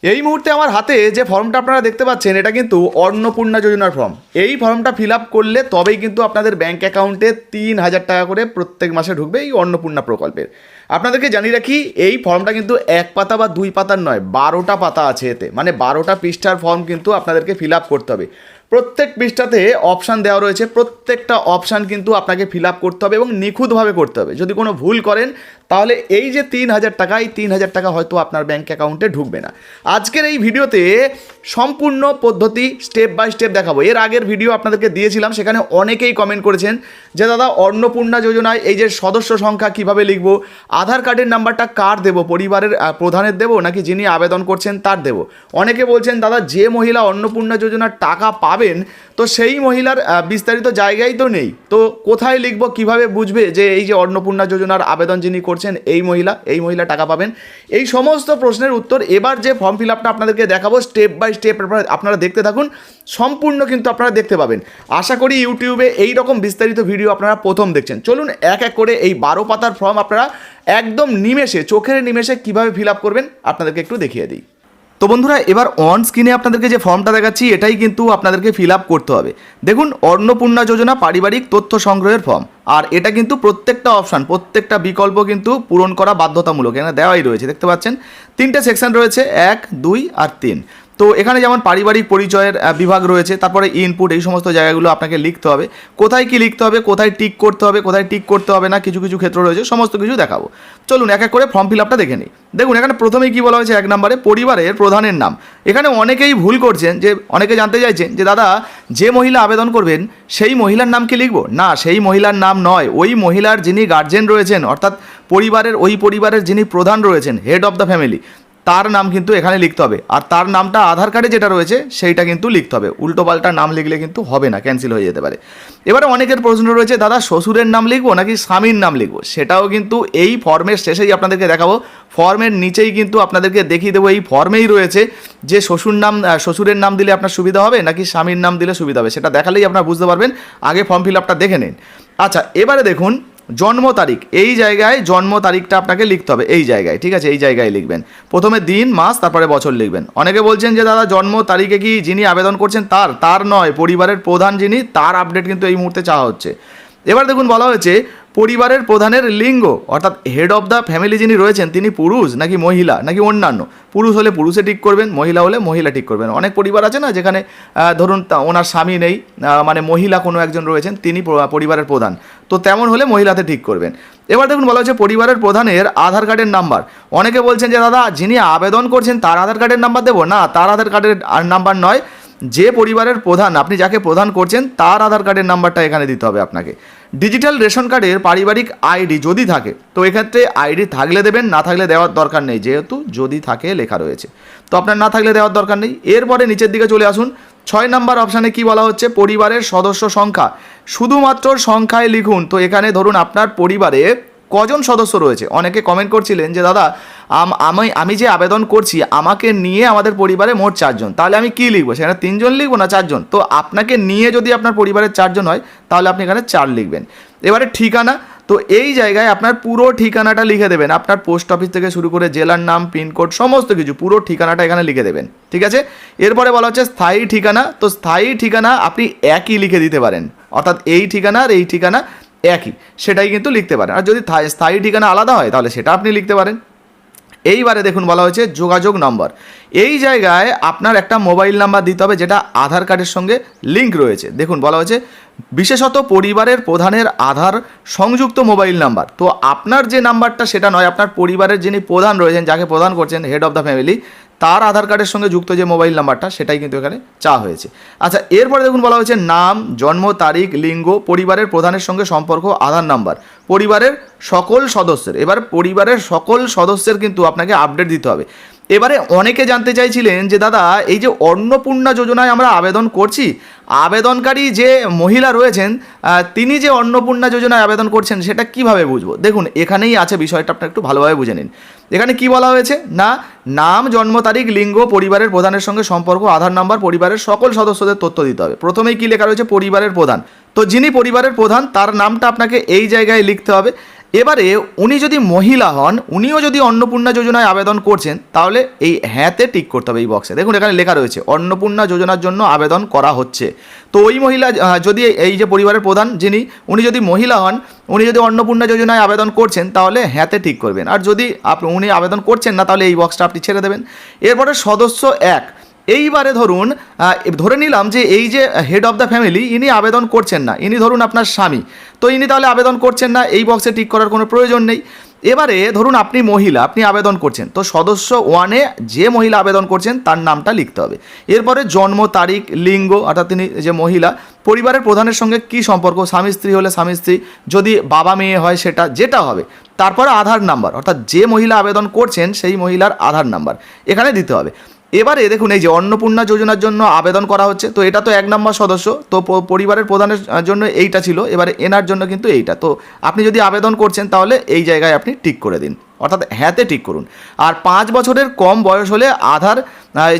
এই মুহূর্তে আমার হাতে যে ফর্মটা আপনারা দেখতে পাচ্ছেন এটা কিন্তু অন্নপূর্ণা যোজনার ফর্ম। এই ফর্মটা ফিল আপ করলে তবেই কিন্তু আপনাদের ব্যাঙ্ক অ্যাকাউন্টে 3,000 টাকা করে প্রত্যেক মাসে ঢুকবে এই অন্নপূর্ণা প্রকল্পের। আপনাদেরকে জানিয়ে রাখি, এই ফর্মটা কিন্তু এক পাতা বা দুই পাতার নয়, 12টা পাতা আছে এতে, মানে 12টা পৃষ্ঠার ফর্ম কিন্তু আপনাদেরকে ফিল আপ করতে হবে। প্রত্যেক পৃষ্ঠাতে অপশান দেওয়া রয়েছে, প্রত্যেকটা অপশান কিন্তু আপনাকে ফিল আপ করতে হবে এবং নিখুঁতভাবে করতে হবে। যদি কোনো ভুল করেন তাহলে এই যে 3,000 টাকা, এই 3,000 টাকা হয়তো আপনার ব্যাঙ্ক অ্যাকাউন্টে ঢুকবে না। আজকের এই ভিডিওতে সম্পূর্ণ পদ্ধতি স্টেপ বাই স্টেপ দেখাবো। এর আগের ভিডিও আপনাদেরকে দিয়েছিলাম, সেখানে অনেকেই কমেন্ট করেছেন যে দাদা অন্নপূর্ণা যোজনায় এই যে সদস্য সংখ্যা কিভাবে লিখবো, আধার কার্ডের নাম্বারটা কার দেবো, পরিবারের প্রধানের দেবো নাকি যিনি আবেদন করছেন তার দেবো। অনেকে বলছেন দাদা যে মহিলা অন্নপূর্ণা যোজনার টাকা পাবেন তো সেই মহিলার বিস্তারিত জায়গায় তো নেই, তো কোথায় লিখবো, কিভাবে বুঝবে যে এই যে অন্নপূর্ণা যোজনার আবেদন যিনি করছেন এই মহিলা টাকা পাবেন। এই সমস্ত প্রশ্নের উত্তর এবার যে ফর্ম ফিল আপটা আপনাদেরকে দেখাবো স্টেপ বাই স্টেপ আপনারা দেখতে থাকুন, সম্পূর্ণ কিন্তু আপনারা দেখতে পাবেন। আশা করি ইউটিউবে এই রকম বিস্তারিত ভিডিও আপনারা প্রথম দেখছেন। চলুন এক এক করে এই 12 পাতার ফর্ম আপনারা একদম নিমেষে, চোখের নিমেষে কীভাবে ফিল আপ করবেন আপনাদেরকে একটু দেখিয়ে দিই। তো বন্ধুরা, এবার অন স্ক্রিনে আপনাদেরকে যে ফর্মটা দেখাচ্ছি এটাই কিন্তু আপনাদেরকে ফিল আপ করতে হবে। দেখুন, অন্নপূর্ণা যোজনা পারিবারিক তথ্য সংগ্রহের ফর্ম, আর এটা কিন্তু প্রত্যেকটা অপশান, প্রত্যেকটা বিকল্প কিন্তু পূরণ করা বাধ্যতামূলক, এখানে দেওয়াই রয়েছে। দেখতে পাচ্ছেন 3টে সেকশন রয়েছে, 1, 2 আর 3। তো এখানে যেমন পারিবারিক পরিচয়ের বিভাগ রয়েছে, তারপরে ইনপুট, এই সমস্ত জায়গাগুলো আপনাকে লিখতে হবে। কোথায় কি লিখতে হবে, কোথায় টিক করতে হবে, কোথায় টিক করতে হবে না, কিছু কিছু ক্ষেত্র রয়েছে, সমস্ত কিছু দেখাবো। চলুন এক এক করে ফর্ম ফিল আপটা দেখে নিই। দেখুন, এখানে প্রথমেই কি বলা হয়েছে, 1 নম্বরে পরিবারের প্রধানের নাম। এখানে অনেকেই ভুল করছেন, যে অনেকে জানতে চাইছেন যে দাদা যে মহিলা আবেদন করবেন সেই মহিলার নাম কি লিখবো? না, সেই মহিলার নাম নয়, ওই মহিলার যিনি গার্জেন রয়েছেন, অর্থাৎ পরিবারের যিনি প্রধান রয়েছেন, হেড অফ দ্য ফ্যামিলি, তার নাম কিন্তু এখানে লিখতে হবে। আর তার নামটা আধার কার্ডে যেটা রয়েছে সেইটা কিন্তু লিখতে হবে, উল্টোপাল্টা নাম লিখলে কিন্তু হবে না, ক্যান্সেল হয়ে যেতে পারে। এবারে অনেকের প্রশ্ন রয়েছে দাদা শ্বশুরের নাম লিখবো নাকি স্বামীর নাম লিখবো, সেটাও কিন্তু এই ফর্মের শেষেই আপনাদেরকে দেখাবো। ফর্মের নিচেই কিন্তু আপনাদেরকে দেখিয়ে দেবো, এই ফর্মেই রয়েছে যে শ্বশুরের নাম দিলে আপনার সুবিধা হবে নাকি স্বামীর নাম দিলে সুবিধা হবে, সেটা দেখালেই আপনারা বুঝতে পারবেন। আগে ফর্ম ফিল আপটা দেখে নিন। আচ্ছা, এবারে দেখুন জন্ম তারিখ, এই জায়গায় জন্ম তারিখটা আপনাকে লিখতে হবে, এই জায়গায়, ঠিক আছে, এই জায়গায় লিখবেন। প্রথমে দিন, মাস, তারপরে বছর লিখবেন। অনেকে বলছেন যে দাদা জন্ম তারিখে কি যিনি আবেদন করছেন তার নয়, পরিবারের প্রধান যিনি, তার আপডেট কিন্তু এই মুহূর্তে চাওয়া হচ্ছে। এবার দেখুন বলা হয়েছে পরিবারের প্রধানের লিঙ্গ, অর্থাৎ হেড অফ দ্য ফ্যামিলি যিনি রয়েছেন তিনি পুরুষ নাকি মহিলা নাকি অন্যান্য। পুরুষ হলে পুরুষে টিক করবেন, মহিলা হলে মহিলা টিক করবেন। অনেক পরিবার আছে না যেখানে ধরুন ওনার স্বামী নেই, মানে মহিলা কোনো একজন রয়েছেন, তিনি পরিবারের প্রধান, তো তেমন হলে মহিলাতে ঠিক করবেন। এবার দেখুন বলা হচ্ছে পরিবারের প্রধানের আধার কার্ডের নাম্বার। অনেকে বলছেন যে দাদা যিনি আবেদন করছেন তার আধার কার্ডের নাম্বার দেবো, না, তার আধার কার্ডের নাম্বার নয়, যে পরিবারের প্রধান, আপনি যাকে প্রধান করছেন তার আধার কার্ডের নাম্বারটা এখানে দিতে হবে আপনাকে। ডিজিটাল রেশন কার্ডের পারিবারিক আইডি যদি থাকে তো এক্ষেত্রে আইডি থাকলে দেবেন, না থাকলে দেওয়ার দরকার নেই, যেহেতু যদি থাকে লেখা রয়েছে, তো আপনার না থাকলে দেওয়ার দরকার নেই। এরপরে নিচের দিকে চলে আসুন, 6 নম্বর অপশানে কি বলা হচ্ছে, পরিবারের সদস্য সংখ্যা, শুধুমাত্র সংখ্যায় লিখুন। তো এখানে ধরুন আপনার পরিবারে কজন সদস্য রয়েছে। অনেকে কমেন্ট করছিলেন যে দাদা আমি যে আবেদন করছি আমাকে নিয়ে আমাদের পরিবারে মোট 4 জন, তাহলে আমি কি লিখবো, সেখানে 3 জন লিখবো না 4 জন? তো আপনাকে নিয়ে যদি আপনার পরিবারের 4 জন হয় তাহলে আপনি এখানে 4 লিখবেন। এবারে ঠিকানা, তো এই জায়গায় আপনার পুরো ঠিকানাটা লিখে দেবেন, আপনার পোস্ট অফিস থেকে শুরু করে জেলার নাম, পিনকোড, সমস্ত কিছু, পুরো ঠিকানাটা এখানে লিখে দেবেন, ঠিক আছে। এরপরে বলা হচ্ছে স্থায়ী ঠিকানা, তো স্থায়ী ঠিকানা আপনি একই লিখে দিতে পারেন, অর্থাৎ এই ঠিকানা আর এই ঠিকানা একই, সেটাই কিন্তু লিখতে পারেন। আর যদি স্থায়ী ঠিকানা আলাদা হয় তাহলে সেটা আপনি লিখতে পারেন। এইবারে দেখুন বলা হয়েছে যোগাযোগ নম্বর, এই জায়গায় আপনার একটা মোবাইল নাম্বার দিতে হবে যেটা আধার কার্ডের সঙ্গে লিঙ্ক রয়েছে। দেখুন বলা হয়েছে বিশেষত পরিবারের প্রধানের আধার সংযুক্ত মোবাইল নাম্বার, তো আপনার যে নাম্বারটা সেটা নয়, আপনার পরিবারের যিনি প্রধান রয়েছেন, যাকে প্রধান করছেন, হেড অফ দ্য ফ্যামিলি, তার আধার কার্ডের সঙ্গে যুক্ত যে মোবাইল নাম্বারটা সেটাই কিন্তু এখানে চাওয়া হয়েছে। আচ্ছা, এরপরে দেখুন বলা হয়েছে নাম, জন্ম তারিখ, লিঙ্গ, পরিবারের প্রধানের সঙ্গে সম্পর্ক, আধার নাম্বার, পরিবারের সকল সদস্যের। এবার পরিবারের সকল সদস্যের কিন্তু আপনাকে আপডেট দিতে হবে। এবারে অনেকে জানতে চাইছিলেন যে দাদা এই যে অন্নপূর্ণা যোজনায় আমরা আবেদন করছি, আবেদনকারী যে মহিলা রয়েছেন তিনি যে অন্নপূর্ণা যোজনায় আবেদন করছেন সেটা কিভাবে বুঝবো? দেখুন এখানেই আছে বিষয়টা, আপনার একটু ভালোভাবে বুঝে নিন। এখানে কি বলা হয়েছে না, নাম, জন্ম তারিখ, লিঙ্গ, পরিবারের প্রধানের সঙ্গে সম্পর্ক, আধার নাম্বার, পরিবারের সকল সদস্যদের তথ্য দিতে হবে। প্রথমেই কি লেখা রয়েছে, পরিবারের প্রধান, তো যিনি পরিবারের প্রধান তার নামটা আপনাকে এই জায়গায় লিখতে হবে। এবারে উনি যদি মহিলা হন, উনিও যদি অন্নপূর্ণা যোজনায় আবেদন করছেন, তাহলে এই হ্যাঁতে টিক করতে হবে এই বক্সে। দেখুন এখানে লেখা রয়েছে অন্নপূর্ণা যোজনার জন্য আবেদন করা হচ্ছে। তো ওই মহিলা যদি এই যে পরিবারের প্রধান যিনি, উনি যদি মহিলা হন, উনি যদি অন্নপূর্ণা যোজনায় আবেদন করছেন, তাহলে হ্যাঁতে টিক করবেন। আর যদি উনি আবেদন করছেন না, তাহলে এই বক্সটা আপনি ছেড়ে দেবেন। এরপরে সদস্য 1, এইবারে ধরুন ধরে নিলাম যে এই যে হেড অফ দ্য ফ্যামিলি ইনি আবেদন করছেন না, ইনি ধরুন আপনার স্বামী, তো ইনি তাহলে আবেদন করছেন না, এই বক্সে টিক করার কোনো প্রয়োজন নেই। এবারে ধরুন আপনি মহিলা, আপনি আবেদন করছেন, তো সদস্য 1-এ যে মহিলা আবেদন করছেন তার নামটা লিখতে হবে। এরপরে জন্ম তারিখ, লিঙ্গ অর্থাৎ তিনি যে মহিলা, পরিবারের প্রধানের সঙ্গে কী সম্পর্ক, স্বামী স্ত্রী হলে স্বামী স্ত্রী, যদি বাবা মেয়ে হয় সেটা যেটা হবে, তারপরে আধার নাম্বার অর্থাৎ যে মহিলা আবেদন করছেন সেই মহিলার আধার নাম্বার এখানে দিতে হবে। এবারে দেখুন এই যে অন্নপূর্ণা যোজনার জন্য আবেদন করা হচ্ছে, তো এটা তো 1 নম্বর সদস্য, তো পরিবারের প্রধানের জন্য এইটা ছিল, এবারে এনার জন্য কিন্তু এইটা। তো আপনি যদি আবেদন করছেন তাহলে এই জায়গায় আপনি টিক করে দিন, অর্থাৎ হ্যাঁতে টিক করুন। আর 5 বছরের কম বয়স হলে আধার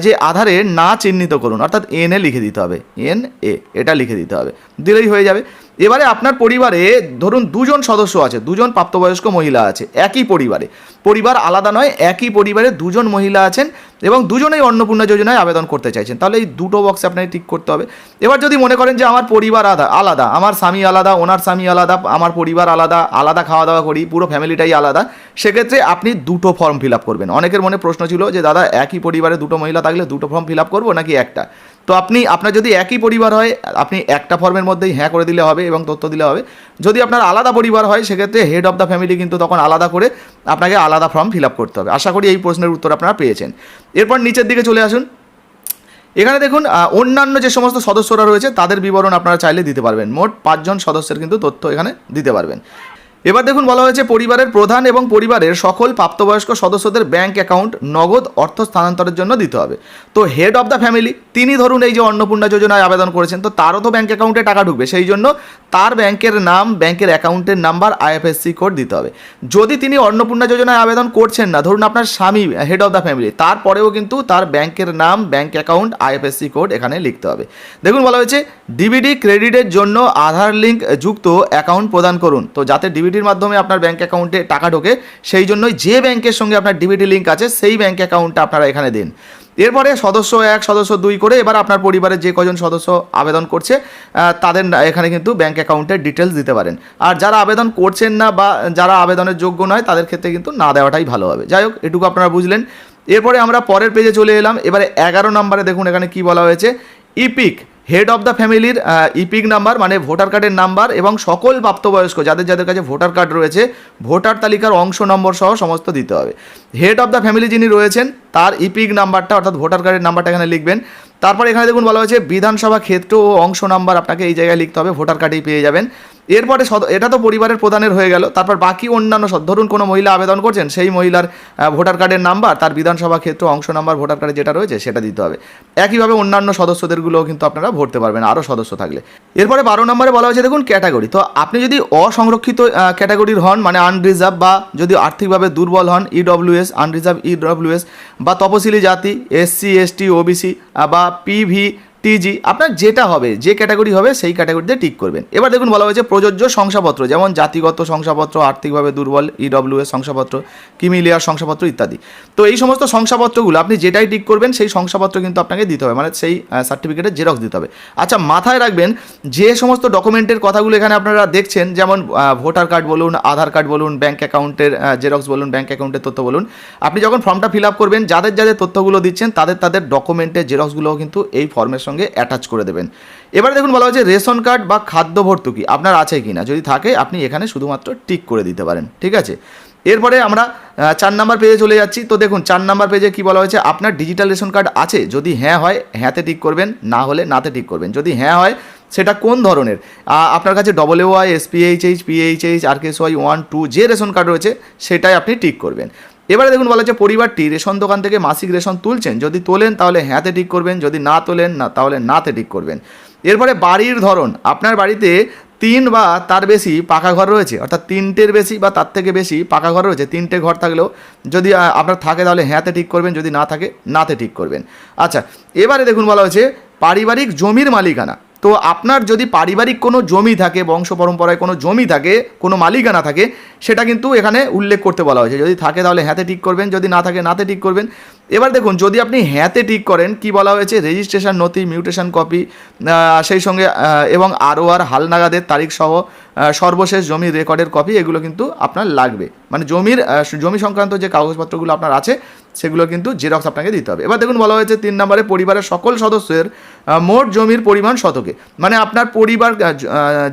যে আধারে না চিহ্নিত করুন, অর্থাৎ NA লিখে দিতে হবে, NA এটা লিখে দিতে হবে, দিলেই হয়ে যাবে। এবারে আপনার পরিবারে ধরুন 2 জন সদস্য আছে, 2 জন প্রাপ্তবয়স্ক মহিলা আছে একই পরিবারে, পরিবার আলাদা নয়, একই পরিবারে 2 জন মহিলা আছেন এবং দুজনেই অন্নপূর্ণা যোজনায় আবেদন করতে চাইছেন, তাহলে এই দুটো বক্সে আপনাকে টিক করতে হবে। এবার যদি মনে করেন যে আমার পরিবার আলাদা, আমার স্বামী আলাদা, ওনার স্বামী আলাদা, আমার পরিবার আলাদা, আলাদা খাওয়া দাওয়া করি, পুরো ফ্যামিলিটাই আলাদা, সেক্ষেত্রে আপনি 2টো ফর্ম ফিল আপ করবেন। অনেকের মনে প্রশ্ন ছিল যে দাদা একই পরিবারে 2টো মহিলা থাকলে 2টো ফর্ম ফিল আপ করবো নাকি একটা? তো আপনার যদি একই পরিবার হয়, আপনি একটা ফর্মের মধ্যেই হ্যাঁ করে দিলে হবে এবং তথ্য দিলে হবে। যদি আপনার আলাদা পরিবার হয়, সেক্ষেত্রে হেড অফ দ্য ফ্যামিলি কিন্তু তখন আলাদা করে আপনাকে আলাদা ফর্ম ফিল আপ করতে হবে। আশা করি এই প্রশ্নের উত্তর আপনারা পেয়েছেন। এরপর নিচের দিকে চলে আসুন। এখানে দেখুন অন্যান্য যে সমস্ত সদস্যরা রয়েছে তাদের বিবরণ আপনারা চাইলে দিতে পারবেন। মোট 5 জন সদস্যের কিন্তু তথ্য এখানে দিতে পারবেন। এবার দেখুন বলা হয়েছে পরিবারের প্রধান এবং পরিবারের সকল প্রাপ্তবয়স্ক সদস্যদের ব্যাংক অ্যাকাউন্ট নগদ অর্থ স্থানান্তরের জন্য দিতে হবে। তো হেড অফ দ্য ফ্যামিলি তিনি ধরুন এই যে অন্নপূর্ণা যোজনায় আবেদন করেছেন, তো তারও তো ব্যাংক অ্যাকাউন্টে টাকা ঢুকবে, সেই জন্য তার ব্যাংকের নাম, ব্যাংকের অ্যাকাউন্টের নাম্বার, IFSC কোড দিতে হবে। যদি তিনি অন্নপূর্ণা যোজনায় আবেদন করছেন না, ধরুন আপনার স্বামী হেড অফ দ্য ফ্যামিলি, তারপরেও কিন্তু তার ব্যাংকের নাম, ব্যাংক অ্যাকাউন্ট, IFSC কোড এখানে লিখতে হবে। দেখুন বলা হয়েছে ডিবিডি ক্রেডিটের জন্য আধার লিঙ্ক যুক্ত অ্যাকাউন্ট প্রদান করুন। তো যাতে ডিবিডির মাধ্যমে আপনার ব্যাংক অ্যাকাউন্টে টাকা ঢোকে, সেই জন্যই যে ব্যাংকের সঙ্গে আপনার ডিবিডি লিঙ্ক আছে সেই ব্যাংক অ্যাকাউন্টটা আপনারা এখানে দিন। এরপরে সদস্য 1, সদস্য 2 করে এবার আপনার পরিবারের যে কজন সদস্য আবেদন করছে তাদের এখানে কিন্তু ব্যাংক অ্যাকাউন্টের ডিটেলস দিতে পারেন। আর যারা আবেদন করছেন না বা যারা আবেদনের যোগ্য নয় তাদের ক্ষেত্রে কিন্তু না দেওয়াটাই ভালো হবে। যাই হোক, এটুকু আপনারা বুঝলেন। এরপরে আমরা পরের পেজে চলে এলাম। এবারে 11 নম্বরে দেখুন এখানে কি বলা হয়েছে, ইপিক হেড অফ দ্য ফ্যামিলির ইপিক নাম্বার মানে ভোটার কার্ডের নাম্বার এবং সকল প্রাপ্তবয়স্ক যাদের কাছে ভোটার কার্ড রয়েছে ভোটার তালিকার অংশ নম্বর সহ সমস্ত দিতে হবে। হেড অফ দ্য ফ্যামিলি যিনি রয়েছেন তার ইপিক নাম্বারটা অর্থাৎ ভোটার কার্ডের নাম্বারটা এখানে লিখবেন। তারপর এখানে দেখুন বলা হয়েছে বিধানসভা ক্ষেত্র ও অংশ নাম্বার আপনাকে এই জায়গায় লিখতে হবে, ভোটার কার্ডেই পেয়ে যাবেন। এরপরে এটা তো পরিবারের প্রধানের হয়ে গেল। তারপর বাকি অন্যান্য ধরুন কোনো মহিলা আবেদন করছেন, সেই মহিলার ভোটার কার্ডের নাম্বার, তার বিধানসভা ক্ষেত্র অংশ নাম্বার ভোটার কার্ডে যেটা রয়েছে সেটা দিতে হবে। একইভাবে অন্যান্য সদস্যদেরগুলোও কিন্তু আপনারা ভরতে পারবেন আরও সদস্য থাকলে। এরপরে 12 নম্বরে বলা হয়েছে দেখুন ক্যাটাগরি। তো আপনি যদি অসংরক্ষিত ক্যাটাগরির হন মানে আনরিজার্ভ, বা যদি আর্থিকভাবে দুর্বল হন EWS, আনরিজার্ভ EWS, বা তপশিলি জাতি SC ST OBC বা PVTG, আপনার যেটা হবে, যে ক্যাটাগরি হবে সেই ক্যাটাগরিতে টিক করবেন। এবার দেখুন বলা হয়েছে প্রযোজ্য শংসাপত্র, যেমন জাতিগত শংসাপত্র, আর্থিকভাবে দুর্বল EWS শংসাপত্র, ক্রিমিলিয়ার শংসাপত্র ইত্যাদি। তো এই সমস্ত শংসাপত্রগুলো আপনি যেটাই টিক করবেন সেই শংসাপত্র কিন্তু আপনাকে দিতে হবে, মানে সেই সার্টিফিকেটের জেরক্স দিতে হবে। আচ্ছা, মাথায় রাখবেন যে সমস্ত ডকুমেন্টের কথাগুলো এখানে আপনারা দেখছেন, যেমন ভোটার কার্ড বলুন, আধার কার্ড বলুন, ব্যাঙ্ক অ্যাকাউন্টের জেরক্স বলুন, ব্যাঙ্ক অ্যাকাউন্টের তথ্য বলুন, আপনি যখন ফর্মটা ফিল আপ করবেন যাদের তথ্যগুলো দিচ্ছেন তাদের ডকুমেন্টের জেরক্সগুলোও কিন্তু এই ফর্মের সঙ্গে অ্যাটাচ করে দেবেন। এবারে দেখুন বলা হয়েছে রেশন কার্ড বা খাদ্য ভর্তুকি আপনার আছে কি না, যদি থাকে আপনি এখানে শুধুমাত্র টিক করে দিতে পারেন, ঠিক আছে। এরপরে আমরা 4 নম্বর পেজে চলে যাচ্ছি। তো দেখুন 4 নম্বর পেজে কি বলা হয়েছে, আপনার ডিজিটাল রেশন কার্ড আছে, যদি হ্যাঁ হয় হ্যাঁতে টিক করবেন, না হলে নাতে টিক করবেন। যদি হ্যাঁ হয় সেটা কোন ধরনের, আপনার কাছে WY SPHH PHH RKSY 1 2 যে রেশন কার্ড রয়েছে সেটাই আপনি টিক করবেন। এবারে দেখুন বলা হচ্ছে পরিবারটি রেশন দোকান থেকে মাসিক রেশন তুলছেন, যদি তোলেন তাহলে হ্যাঁতে টিক করবেন, যদি না তোলেন না তাহলে নাতে টিক করবেন। এরপরে বাড়ির ধরন, আপনার বাড়িতে 3 বা তার বেশি পাকা ঘর রয়েছে, অর্থাৎ 3টের বেশি বা তার থেকে বেশি পাকা ঘর রয়েছে, 3টে ঘর থাকলেও যদি আপনার থাকে তাহলে হ্যাঁতে ঠিক করবেন, যদি না থাকে নাতে ঠিক করবেন। আচ্ছা, এবারে দেখুন বলা হয়েছে পারিবারিক জমির মালিকানা, তো আপনার যদি পারিবারিক কোনো জমি থাকে, বংশ পরম্পরায় কোনো জমি থাকে, কোনো মালিকানা থাকে, সেটা কিন্তু এখানে উল্লেখ করতে বলা হয়েছে। যদি থাকে তাহলে হ্যাঁতে টিক করবেন, যদি না থাকে নাতে টিক করবেন। এবার দেখুন, যদি আপনি হ্যাঁতে টিক করেন, কি বলা হয়েছে, রেজিস্ট্রেশন নথি, মিউটেশন কপি, সেই সঙ্গে এবং আরওআর হালনাগাদের তারিখ সহ সর্বশেষ জমির রেকর্ডের কপি, এগুলো কিন্তু আপনার লাগবে। মানে জমি সংক্রান্ত যে কাগজপত্রগুলো আপনার আছে সেগুলো কিন্তু জেরক্স আপনাকে দিতে হবে। এবার দেখুন, বলা হয়েছে 3 নম্বরে, পরিবারের সকল সদস্যের মোট জমির পরিমাণ শতকে। মানে আপনার পরিবার,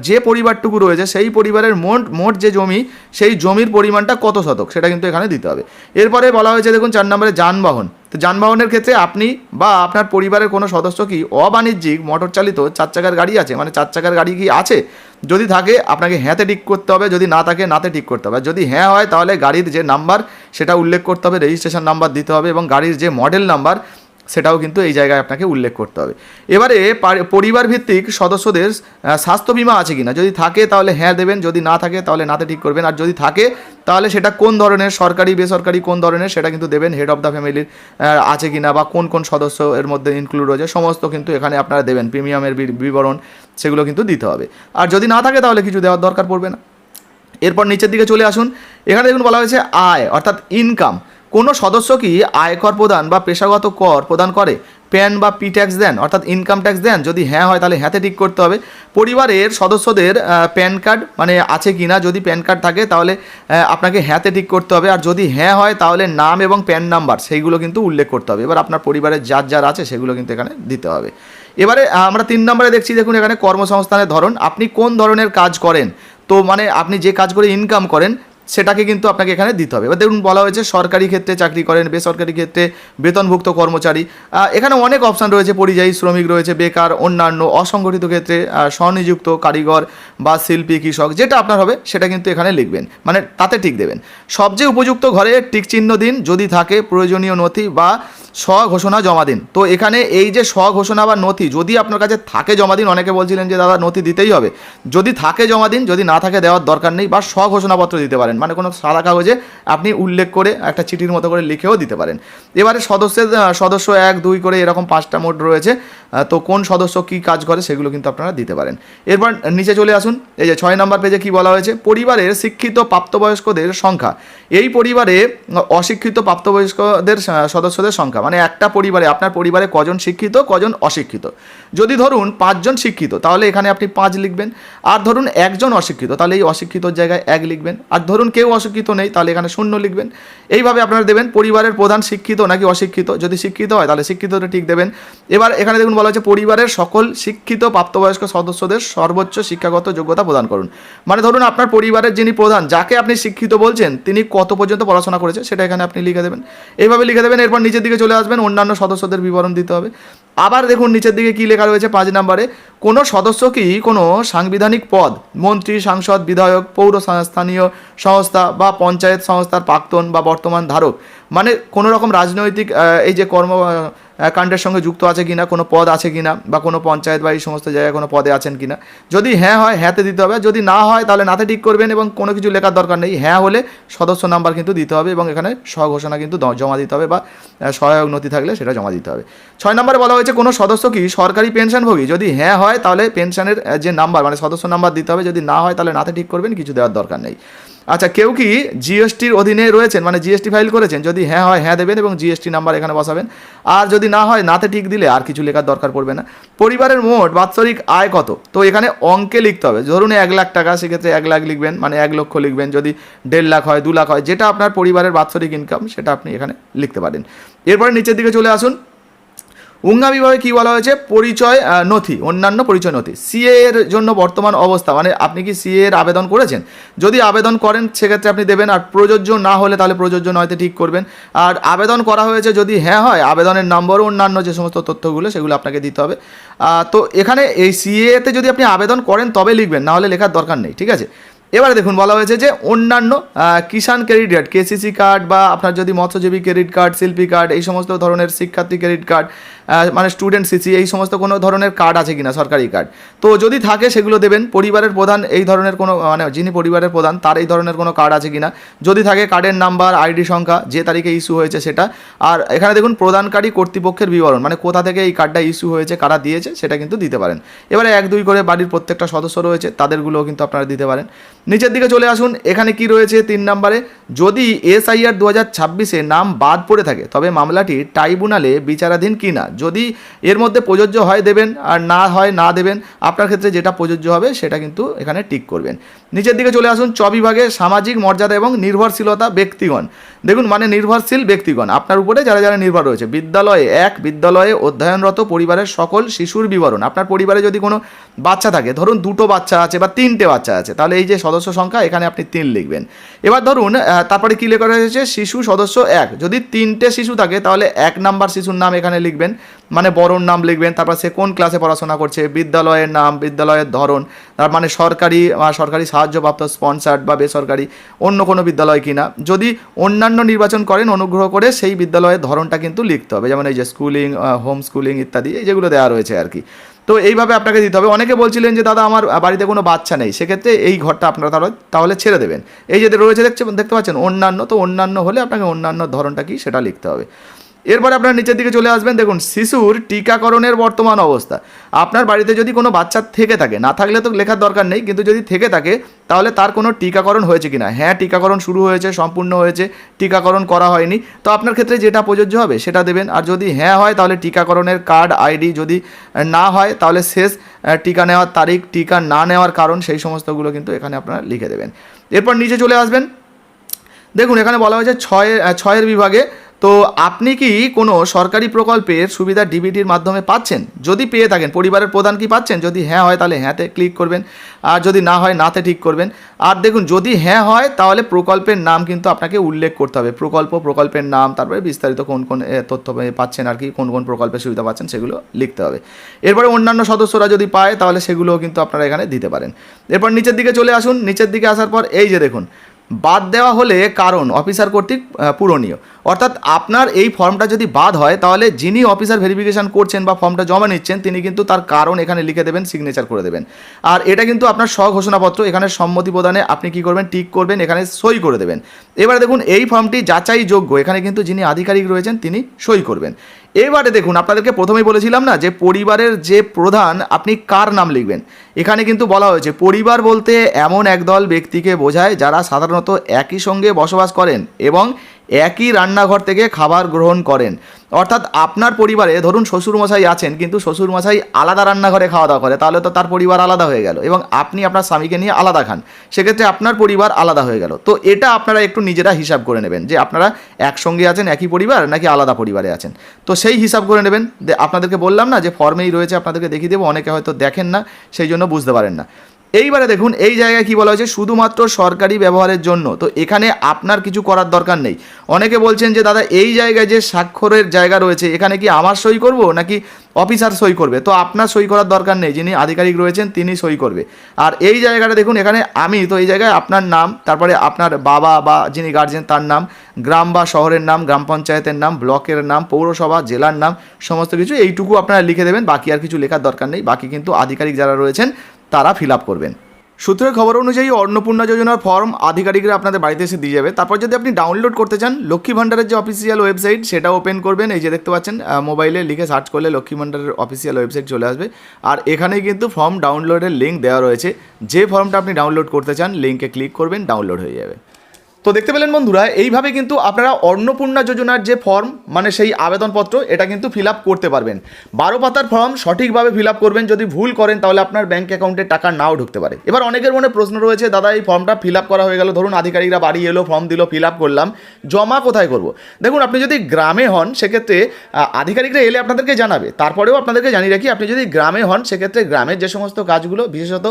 যে পরিবারটুকু রয়েছে সেই পরিবারের মোট যে জমি, সেই জমির পরিমাণটা কত শতক, সেটা কিন্তু এখানে দিতে হবে। এরপরে বলা হয়েছে দেখুন 4 নম্বরে, যানবাহন। তো যানবাহনের ক্ষেত্রে আপনি বা আপনার পরিবারের কোনো সদস্য কি অবাণিজ্যিক মোটর চালিত 4 চাকার গাড়ি আছে, মানে 4 চাকার গাড়ি কি আছে, যদি থাকে আপনাকে হ্যাঁতে টিক করতে হবে, যদি না থাকে নাতে টিক করতে হবে। যদি হ্যাঁ হয় তাহলে গাড়ির যে নাম্বার সেটা উল্লেখ করতে হবে, রেজিস্ট্রেশন নাম্বার দিতে হবে, এবং গাড়ির যে মডেল নাম্বার সেটাও কিন্তু এই জায়গায় আপনাকে উল্লেখ করতে হবে। এবারে পরিবার ভিত্তিক সদস্যদের স্বাস্থ্য বিমা আছে কিনা, যদি থাকে তাহলে হ্যাঁ দেবেন, যদি না থাকে তাহলে নাতে ঠিক করবেন। আর যদি থাকে তাহলে সেটা কোন ধরনের, সরকারি বেসরকারি কোন ধরনের, সেটা কিন্তু দেবেন। হেড অফ দ্য ফ্যামিলির আছে কিনা, বা কোন কোন সদস্য এর মধ্যে ইনক্লুড রয়েছে, সমস্ত কিন্তু এখানে আপনারা দেবেন। প্রিমিয়ামের বিবরণ সেগুলো কিন্তু দিতে হবে। আর যদি না থাকে তাহলে কিছু দেওয়ার দরকার পড়বে না। এরপর নিচের দিকে চলে আসুন, এখানে দেখুন বলা হয়েছে আয় অর্থাৎ ইনকাম। কোনো সদস্য কি আয়কর প্রদান বা পেশাগত কর প্রদান করে, প্যান বা পি ট্যাক্স দেন অর্থাৎ ইনকাম ট্যাক্স দেন, যদি হ্যাঁ হয় তাহলে হ্যাঁতে টিক করতে হবে। পরিবারের সদস্যদের প্যান কার্ড মানে আছে কি না, যদি প্যান কার্ড থাকে তাহলে আপনাকে হ্যাঁতে টিক করতে হবে। আর যদি হ্যাঁ হয় তাহলে নাম এবং প্যান নাম্বার সেইগুলো কিন্তু উল্লেখ করতে হবে। এবার আপনার পরিবারের যার আছে সেগুলো কিন্তু এখানে দিতে হবে। এবারে আমরা 3 নম্বরে দেখছি, দেখুন এখানে কর্মসংস্থানের ধরন, আপনি কোন ধরনের কাজ করেন। তো মানে আপনি যে কাজ করে ইনকাম করেন সেটাকে কিন্তু আপনাকে এখানে দিতে হবে। এবার দেখুন বলা হয়েছে সরকারি ক্ষেত্রে চাকরি করেন, বেসরকারি ক্ষেত্রে বেতনভুক্ত কর্মচারী, এখানে অনেক অপশান রয়েছে, পরিযায়ী শ্রমিক রয়েছে, বেকার, অন্যান্য, অসংগঠিত ক্ষেত্রে, স্বনিযুক্ত, কারিগর বা শিল্পী, কৃষক, যেটা আপনার হবে সেটা কিন্তু এখানে লিখবেন, মানে তাতে টিক দেবেন। সবচেয়ে উপযুক্ত ঘরে টিক চিহ্ন দিন, যদি থাকে প্রয়োজনীয় নথি বা স্বঘোষণা জমা দিন। তো এখানে এই যে স্বঘোষণা বা নথি যদি আপনার কাছে থাকে জমা দিন। অনেকে বলছিলেন যে দাদা নথি দিতেই হবে, যদি থাকে জমা দিন, যদি না থাকে দেওয়ার দরকার নেই। বা স্বঘোষণাপত্র দিতে পারেন, মানে কোনো সাদা কাগজে আপনি উল্লেখ করে একটা চিঠির মতো করে লিখেও দিতে পারেন। এবারে সদস্য 1, 2 করে এরকম 5টা মোড রয়েছে। তো কোন সদস্য কী কাজ করে সেগুলো কিন্তু আপনারা দিতে পারেন। এরপর নিচে চলে আসুন, এই যে 6 নম্বর পেজে কী বলা হয়েছে, পরিবারের শিক্ষিত প্রাপ্তবয়স্কদের সংখ্যা। এই পরিবারে অশিক্ষিত প্রাপ্তবয়স্কদের সদস্যদের সংখ্যা, মানে একটা পরিবারে আপনার পরিবারে কজন শিক্ষিত কজন অশিক্ষিত। যদি ধরুন 5 জন শিক্ষিত তাহলে এখানে আপনি 5 লিখবেন। আর ধরুন 1 জন অশিক্ষিত তাহলে এই অশিক্ষিতর জায়গায় 1 লিখবেন। আর ধরুন কেউ অশিক্ষিত নেই তাহলে এখানে 0 লিখবেন। এইভাবে আপনারা দেবেন পরিবারের প্রধান শিক্ষিত নাকি অশিক্ষিত। যদি শিক্ষিত হয় তাহলে শিক্ষিতটা ঠিক দেবেন। এবার এখানে দেখুন বলা হচ্ছে পরিবারের সকল শিক্ষিত প্রাপ্তবয়স্ক সদস্যদের সর্বোচ্চ শিক্ষাগত যোগ্যতা প্রদান করুন। মানে ধরুন আপনার পরিবারের যিনি প্রধান, যাকে আপনি শিক্ষিত বলছেন, তিনি কত পর্যন্ত পড়াশোনা করেছে সেটা এখানে আপনি লিখে দেবেন। এইভাবে লিখে দেবেন। এরপর নিচের দিকে চলে আসবেন, অন্যান্য সদস্যদের বিবরণ দিতে হবে। আবার দেখুন নিচের দিকে কী লেখা রয়েছে 5 নম্বরে, কোনো সদস্য কি কোনো সাংবিধানিক পদ, মন্ত্রী, সাংসদ, বিধায়ক, পৌর স্থানীয় সংস্থা বা পঞ্চায়েত সংস্থার প্রাক্তন বা বর্তমান ধারক, মানে কোনো রকম রাজনৈতিক এই যে কাণ্ডের সঙ্গে যুক্ত আছে কিনা, কোনো পদ আছে কিনা, বা কোনো পঞ্চায়েত বা এই সমস্ত জায়গায় কোনো পদে আছেন কিনা। যদি হ্যাঁ হয় হ্যাঁতে দিতে হবে, যদি না হয় তাহলে নাতে ঠিক করবেন এবং কোনো কিছু লেখার দরকার নেই। হ্যাঁ হলে সদস্য নাম্বার কিন্তু দিতে হবে এবং এখানে স্বঘোষণা কিন্তু জমা দিতে হবে বা সহায়ক নথি থাকলে সেটা জমা দিতে হবে। 6 নম্বরে বলা হয়েছে কোনো সদস্য কি সরকারি পেনশনভোগী। যদি হ্যাঁ হয় তাহলে পেনশনের যে নাম্বার মানে সদস্য নাম্বার দিতে হবে, যদি না হয় তাহলে নাতে ঠিক করবেন, কিছু দেওয়ার দরকার নেই। আচ্ছা, কেউ কি জিএসটির অধীনে রয়েছেন, মানে জিএসটি ফাইল করেছেন, যদি হ্যাঁ হয় হ্যাঁ দেবেন এবং জিএসটি নাম্বার এখানে বসাবেন। আর যদি না হয় নাতে টিক দিলে আর কিছু লেখার দরকার পড়বে না। পরিবারের মোট বাৎসরিক আয় কত, তো এখানে অঙ্কে লিখতে হবে। ধরুন 1 লাখ টাকা, সেক্ষেত্রে 1 লাখ লিখবেন, মানে 1 লক্ষ লিখবেন। যদি 1.5 লাখ হয়, 2 লাখ হয়, যেটা আপনার পরিবারের বাৎসরিক ইনকাম সেটা আপনি এখানে লিখতে পারেন। এরপরে নিচের দিকে চলে আসুন, উঙ্গা বিভাগে কী বলা হয়েছে, পরিচয় নথি, অন্যান্য পরিচয় নথি। সিএ এর জন্য বর্তমান অবস্থা, মানে আপনি কি সিএ এর আবেদন করেছেন, যদি আবেদন করেন সেক্ষেত্রে আপনি দেবেন। আর প্রযোজ্য না হলে তাহলে প্রযোজ্য নয়তে ঠিক করবেন। আর আবেদন করা হয়েছে যদি হ্যাঁ হয়, আবেদনের নম্বর অন্যান্য যে সমস্ত তথ্যগুলো সেগুলো আপনাকে দিতে হবে। তো এখানে এই সিএতে যদি আপনি আবেদন করেন তবে লিখবেন, না হলে লেখার দরকার নেই, ঠিক আছে। এবারে দেখুন বলা হয়েছে যে অন্যান্য কিষাণ ক্রেডিট কার্ড, কেসিসি কার্ড বা আপনার যদি মৎস্যজীবী ক্রেডিট কার্ড, শিল্পী কার্ড, এই সমস্ত ধরনের শিক্ষার্থী ক্রেডিট কার্ড, মানে স্টুডেন্ট সিসি, এই সমস্ত কোনো ধরনের কার্ড আছে কিনা সরকারি কার্ড, তো যদি থাকে সেগুলো দেবেন। পরিবারের প্রধান এই ধরনের কোনো মানে যিনি পরিবারের প্রধান তার এই ধরনের কোনো কার্ড আছে কিনা, যদি থাকে কার্ডের নাম্বার, আইডি সংখ্যা, যে তারিখে ইস্যু হয়েছে সেটা। আর এখানে দেখুন প্রদানকারী কর্তৃপক্ষের বিবরণ, মানে কোথা থেকে এই কার্ডটা ইস্যু হয়েছে, কারা দিয়েছে সেটা কিন্তু দিতে পারেন। এবারে 1-2 করে বাড়ির প্রত্যেকটা সদস্য রয়েছে তাদেরগুলোও কিন্তু আপনারা দিতে পারেন। নিচের দিকে চলে আসুন, এখানে কি রয়েছে 3 নম্বরে, যদি SIR 2026-এ নাম বাদ পড়ে থাকে তবে মামলাটি ট্রাইব্যুনালে বিচারাধীন কিনা, যদি এর মধ্যে প্রযোজ্য হয় দেবেন, আর না হয় না দেবেন। আপনার ক্ষেত্রে যেটা প্রযোজ্য হবে সেটা কিন্তু এখানে টিক করবেন। নিচের দিকে চলে আসুন, বিভাগে সামাজিক মর্যাদা এবং নির্ভরশীলতা ব্যক্তিগণ। দেখুন মানে নির্ভরশীল ব্যক্তিগণ, আপনার উপরে যারা যারা নির্ভর রয়েছে। বিদ্যালয়ে অধ্যয়নরত পরিবারের সকল শিশুর বিবরণ। আপনার পরিবারে যদি কোনো বাচ্চা থাকে, ধরুন 2টো বাচ্চা আছে বা 3টে বাচ্চা আছে, তাহলে এই যে সদস্য সংখ্যা এখানে আপনি 3 লিখবেন। এবার ধরুন তারপরে কী লেখা রয়েছে, শিশু সদস্য 1, যদি 3টে শিশু থাকে তাহলে 1 নাম্বার শিশুর নাম এখানে লিখবেন, মানে বড়োর নাম লিখবেন, তারপর সে কোন ক্লাসে পড়াশোনা করছে, বিদ্যালয়ের নাম, বিদ্যালয়ের ধরন, তার মানে সরকারি সাহায্যপ্রাপ্ত, স্পন্সার্ড বা বেসরকারি অন্য কোনো বিদ্যালয় কিনা। যদি অন্যান্য নির্বাচন করেন অনুগ্রহ করে সেই বিদ্যালয়ের ধরনটা কিন্তু লিখতে হবে, যেমন এই যে স্কুলিং, হোম স্কুলিং ইত্যাদি, এই যেগুলো দেওয়া রয়েছে আর কি। তো এইভাবে আপনাকে দিতে হবে। অনেকে বলছিলেন যে দাদা আমার বাড়িতে কোনো বাচ্চা নেই, সেক্ষেত্রে এই ঘরটা আপনারা তাহলে ছেড়ে দেবেন। এই যে রয়েছে দেখতে পাচ্ছেন অন্যান্য, তো অন্যান্য হলে আপনাকে অন্যান্য ধরনটা কি সেটা লিখতে হবে। এরপরে আপনার নিচের দিকে চলে আসবেন, দেখুন শিশুর টিকাকরণের বর্তমান অবস্থা। আপনার বাড়িতে যদি কোনো বাচ্চা থেকে থাকে, না থাকলে তো লেখার দরকার নেই, কিন্তু যদি থেকে থাকে তাহলে তার কোনো টিকাকরণ হয়েছে কিনা। হ্যাঁ টিকাকরণ শুরু হয়েছে, সম্পূর্ণ হয়েছে, টিকাকরণ করা হয়নি, তো আপনার ক্ষেত্রে যেটা প্রযোজ্য হবে সেটা দেবেন। আর যদি হ্যাঁ হয় তাহলে টিকাকরণের কার্ড, আইডি, যদি না হয় তাহলে শেষ টিকা নেওয়ার তারিখ, টিকা না নেওয়ার কারণ, সেই সমস্তগুলো কিন্তু এখানে আপনারা লিখে দেবেন। এরপর নিচে চলে আসবেন, দেখুন এখানে বলা হয়েছে 6 বিভাগে, তো আপনি কি কোনো সরকারি প্রকল্পের সুবিধা ডিবিটির মাধ্যমে পাচ্ছেন? যদি পেয়ে থাকেন, পরিবারের প্রধান কি পাচ্ছেন? যদি হ্যাঁ হয় তাহলে হ্যাঁতে ক্লিক করবেন, আর যদি না হয় নাতে ঠিক করবেন। আর দেখুন যদি হ্যাঁ হয় তাহলে প্রকল্পের নাম কিন্তু আপনাকে উল্লেখ করতে হবে, প্রকল্পের নাম, তারপরে বিস্তারিত কোন কোন তথ্য পাচ্ছেন আর কি, কোন কোন প্রকল্পের সুবিধা পাচ্ছেন সেগুলো লিখতে হবে। এরপরে অন্যান্য সদস্যরা যদি পায় তাহলে সেগুলোও কিন্তু আপনারা এখানে দিতে পারেন। এরপর নিচের দিকে চলে আসুন, নিচের দিকে আসার পর এই যে দেখুন বাদ দেওয়া হলে কারণ অফিসার কর্তৃক পূরণীয়। অর্থাৎ আপনার এই ফর্মটা যদি বাদ হয় তাহলে যিনি অফিসার ভেরিফিকেশন করছেন বা ফর্মটা জমা নিচ্ছেন তিনি কিন্তু তার কারণ এখানে লিখে দেবেন, সিগনেচার করে দেবেন। আর এটা কিন্তু আপনার স্বঘোষণাপত্র, এখানে সম্মতি প্রদানে আপনি কি করবেন, টিক করবেন, এখানে সই করে দেবেন। এবারে দেখুন এই ফর্মটি যাচাইযোগ্য, এখানে কিন্তু যিনি আধিকারিক রয়েছেন তিনি সই করবেন। এবারে দেখুন আপনাদেরকে প্রথমেই বলেছিলাম না যে পরিবারের যে প্রধান আপনি কার নাম লিখবেন। এখানে কিন্তু বলা হয়েছে পরিবার বলতে এমন একদল ব্যক্তিকে বোঝায় যারা সাধারণত একই সঙ্গে বসবাস করেন এবং একই রান্নাঘর থেকে খাবার গ্রহণ করেন। অর্থাৎ আপনার পরিবারে ধরুন শ্বশুরমশাই আছেন, কিন্তু শ্বশুরমশাই আলাদা রান্নাঘরে খাওয়া দাওয়া করে, তাহলে তো তার পরিবার আলাদা হয়ে গেল, এবং আপনি আপনার স্বামীকে নিয়ে আলাদা খান, সেক্ষেত্রে আপনার পরিবার আলাদা হয়ে গেল। তো এটা আপনারা একটু নিজেরা হিসাব করে নেবেন যে আপনারা একসঙ্গে আছেন, একই পরিবার নাকি আলাদা পরিবারে আছেন, তো সেই হিসাব করে নেবেন। আপনাদেরকে বললাম না যে ফর্মেই রয়েছে, আপনাদেরকে দেখিয়ে দেবো, অনেকে হয়তো দেখেন না সেই জন্য বুঝতে পারেন না। এইবারে দেখুন এই জায়গায় কি বলা হয়েছে, শুধুমাত্র সরকারি ব্যবহারের জন্য। তো এখানে আপনার কিছু করার দরকার নেই। অনেকে বলছেন যে দাদা এই জায়গায় যে স্বাক্ষরের জায়গা রয়েছে এখানে কি আমার সই করব নাকি অফিসার সই করবে? তো আপনার সই করার দরকার নেই, যিনি আধিকারিক রয়েছেন তিনি সই করবে। আর এই জায়গাটা দেখুন এখানে আমি, তো এই জায়গায় আপনার নাম, তারপরে আপনার বাবা বা যিনি গার্জেন তার নাম, গ্রাম বা শহরের নাম, গ্রাম পঞ্চায়েতের নাম, ব্লকের নাম, পৌরসভা, জেলার নাম, সমস্ত কিছু এইটুকু আপনারা লিখে দেবেন। বাকি আর কিছু লেখার দরকার নেই, বাকি কিন্তু আধিকারিক যারা রয়েছেন তারা ফিল আপ করবেন। সূত্রের খবর অনুযায়ী অন্নপূর্ণা যোজনার ফর্ম আধিকারিকরা আপনাদের বাড়িতে এসে দিয়ে যাবে। তারপর যদি আপনি ডাউনলোড করতে চান, লক্ষ্মী ভাণ্ডারের যে অফিসিয়াল ওয়েবসাইট সেটা ওপেন করবেন। এই যে দেখতে পাচ্ছেন মোবাইলে লিখে সার্চ করলে লক্ষ্মী ভাণ্ডারের অফিসিয়াল ওয়েবসাইট চলে আসবে। আর এখানেই কিন্তু ফর্ম ডাউনলোডের লিঙ্ক দেওয়া রয়েছে, যে ফর্মটা আপনি ডাউনলোড করতে চান লিঙ্কে ক্লিক করবেন, ডাউনলোড হয়ে যাবে। তো দেখতে পেলেন বন্ধুরা, এইভাবে কিন্তু আপনারা অন্নপূর্ণা যোজনার যে ফর্ম মানে সেই আবেদনপত্র এটা কিন্তু ফিল আপ করতে পারবেন। 12 পাতার ফর্ম সঠিকভাবে ফিল আপ করবেন, যদি ভুল করেন তাহলে আপনার ব্যাঙ্ক অ্যাকাউন্টে টাকা নাও ঢুকতে পারে। এবার অনেকের মনে প্রশ্ন রয়েছে, দাদা এই ফর্মটা ফিল আপ করা হয়ে গেল, ধরুন আধিকারিকরা বাড়ি এলো, ফর্ম দিল, ফিল আপ করলাম, জমা কোথায় করব? দেখুন আপনি যদি গ্রামে হন সেক্ষেত্রে আধিকারিকরা এলে আপনাদেরকে জানাবে। তারপরেও আপনাদেরকে জানিয়ে রাখি, আপনি যদি গ্রামে হন সেক্ষেত্রে গ্রামের যে সমস্ত কাজগুলো বিশেষত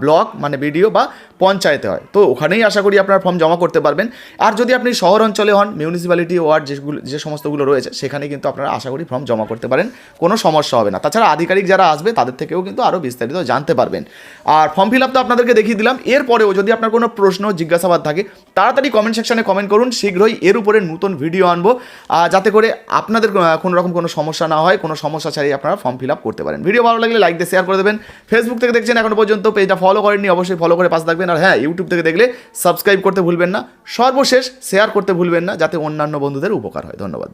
ব্লক মানে বিডিও বা পঞ্চায়েতে হয়, তো ওখানেই আশা করি আপনার ফর্ম জমা করতে পারবেন। পারবেন। আর যদি আপনি শহর অঞ্চলে হন, মিউনিসিপ্যালিটি ওয়ার্ড যে সমস্তগুলো রয়েছে সেখানে কিন্তু আপনারা আশা করি ফর্ম জমা করতে পারেন, কোনো সমস্যা হবে না। তাছাড়া আধিকারিক যারা আসবে তাদের থেকেও কিন্তু আরও বিস্তারিত জানতে পারবেন। আর ফর্ম ফিল আপ তো আপনাদেরকে দেখিয়ে দিলাম। এরপরেও যদি আপনার কোনো প্রশ্ন জিজ্ঞাসাবাদ থাকে তাড়াতাড়ি কমেন্ট সেকশনে কমেন্ট করুন, শীঘ্রই এর উপরে নতুন ভিডিও আনবো, যাতে করে আপনাদের কোনো রকম কোনো সমস্যা না হয়, কোনো সমস্যা ছাড়াই আপনারা ফর্ম ফিল আপ করতে পারেন। ভিডিও ভালো লাগলে লাইক দিয়ে শেয়ার করে দেবেন। ফেসবুক থেকে দেখছেন এখনো পর্যন্ত পেজটা ফলো করেননি, অবশ্যই ফলো করে পাশে থাকবেন। আর হ্যাঁ, ইউটিউব থেকে দেখলে সাবস্ক্রাইব করতে ভুলবেন না, সর্বশেষ শেয়ার করতে ভুলবেন না, যাতে অন্যান্য বন্ধুদের উপকার হয়। ধন্যবাদ।